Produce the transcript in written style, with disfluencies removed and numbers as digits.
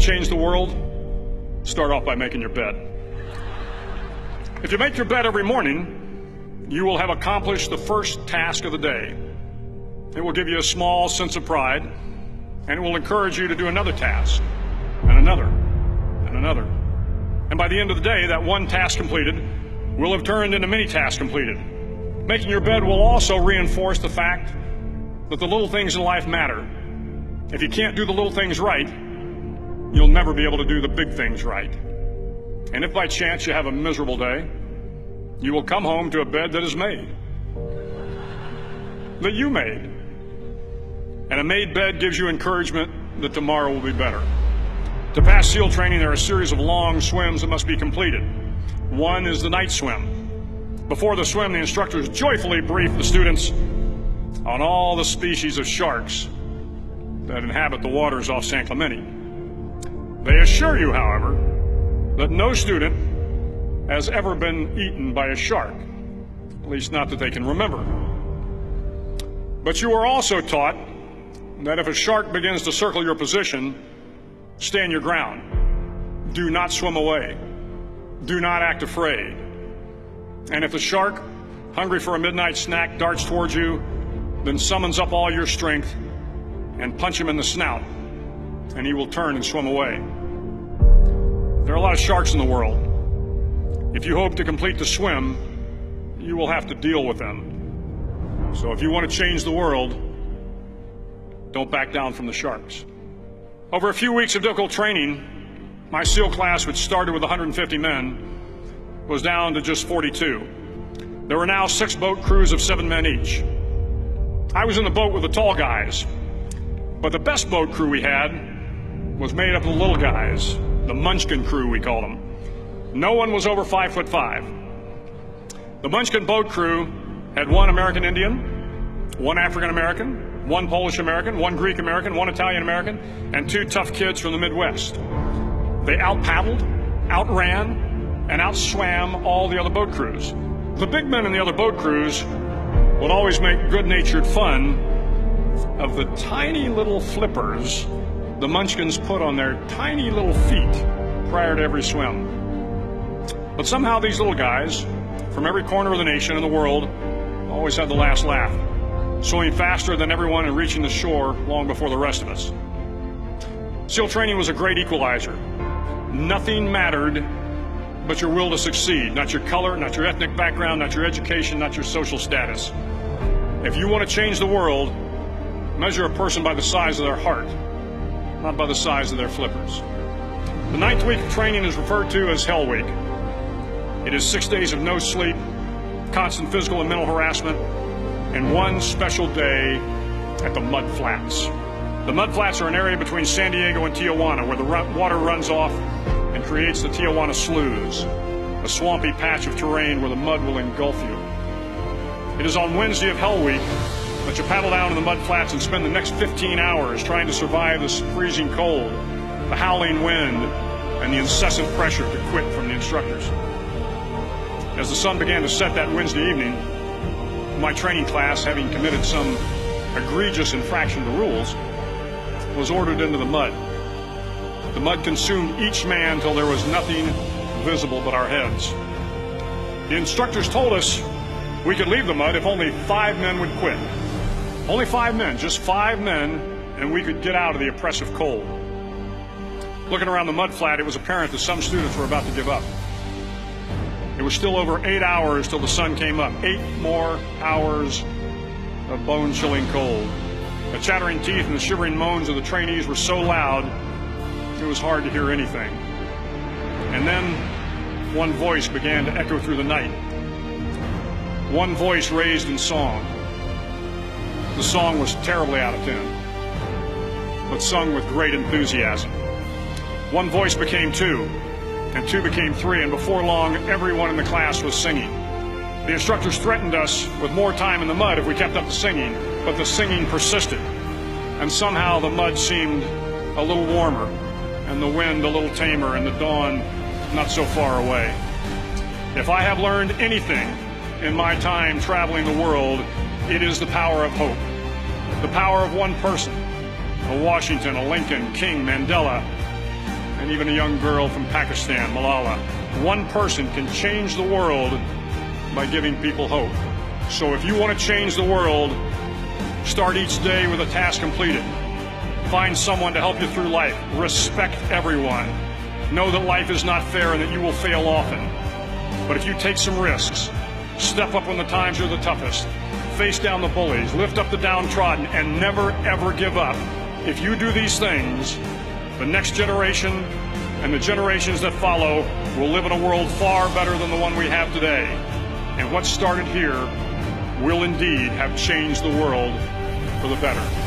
Change the world? Start off by making your bed. If you make your bed every morning, you will have accomplished the first task of the day. It will give you a small sense of pride, and it will encourage you to do another task, and another, and another. And by the end of the day, that one task completed will have turned into many tasks completed. Making your bed will also reinforce the fact that the little things in life matter. If you can't do the little things right, you'll never be able to do the big things right. And if by chance you have a miserable day, you will come home to a bed that is made, that you made. And a made bed gives you encouragement that tomorrow will be better. To pass SEAL training, there are a series of long swims that must be completed. One is the night swim. Before the swim, the instructors joyfully brief the students on all the species of sharks that inhabit the waters off San Clemente. They assure you, however, that no student has ever been eaten by a shark, at least not that they can remember. But you are also taught that if a shark begins to circle your position, stand your ground. Do not swim away. Do not act afraid. And if the shark, hungry for a midnight snack, darts towards you, then summons up all your strength and punch him in the snout, and he will turn and swim away. There are a lot of sharks in the world. If you hope to complete the swim, you will have to deal with them. So if you want to change the world, don't back down from the sharks. Over a few weeks of difficult training, my SEAL class, which started with 150 men, was down to just 42. There were now 6 boat crews of 7 men each. I was in the boat with the tall guys, but the best boat crew we had was made up of the little guys, the Munchkin crew, we called them. No one was over 5'5". The Munchkin boat crew had 1 American Indian, 1 African American, 1 Polish American, 1 Greek American, 1 Italian American, and 2 tough kids from the Midwest. They out-paddled, outran, and outswam all the other boat crews. The big men in the other boat crews would always make good-natured fun of the tiny little flippers the Munchkins put on their tiny little feet prior to every swim. But somehow these little guys from every corner of the nation and the world always had the last laugh, swimming faster than everyone and reaching the shore long before the rest of us. SEAL training was a great equalizer. Nothing mattered but your will to succeed, not your color, not your ethnic background, not your education, not your social status. If you want to change the world, measure a person by the size of their heart, not by the size of their flippers. The 9th week of training is referred to as Hell Week. It is 6 days of no sleep, constant physical and mental harassment, and 1 special day at the Mud Flats. The Mud Flats are an area between San Diego and Tijuana where the water runs off and creates the Tijuana Sloughs, a swampy patch of terrain where the mud will engulf you. It is on Wednesday of Hell Week that you paddle down to the Mud Flats and spend the next 15 hours trying to survive the freezing cold, the howling wind, and the incessant pressure to quit from the instructors. As the sun began to set that Wednesday evening, my training class, having committed some egregious infraction to rules, was ordered into the mud. The mud consumed each man till there was nothing visible but our heads. The instructors told us we could leave the mud if only 5 men would quit. Only 5 men, just 5 men, and we could get out of the oppressive cold. Looking around the mud flat, it was apparent that some students were about to give up. It was still over 8 hours till the sun came up. 8 more hours of bone-chilling cold. The chattering teeth and the shivering moans of the trainees were so loud, it was hard to hear anything. And then one voice began to echo through the night. One voice raised in song. The song was terribly out of tune, but sung with great enthusiasm. One voice became 2, and 2 became 3, and before long, everyone in the class was singing. The instructors threatened us with more time in the mud if we kept up the singing, but the singing persisted, and somehow the mud seemed a little warmer, and the wind a little tamer, and the dawn not so far away. If I have learned anything in my time traveling the world, it is the power of hope. The power of one person, a Washington, a Lincoln, King, Mandela, and even a young girl from Pakistan, Malala. One person can change the world by giving people hope. So if you want to change the world, start each day with a task completed. Find someone to help you through life. Respect everyone. Know that life is not fair and that you will fail often. But if you take some risks, step up when the times are the toughest, face down the bullies, lift up the downtrodden, and never ever give up. If you do these things, the next generation and the generations that follow will live in a world far better than the one we have today. And what started here will indeed have changed the world for the better.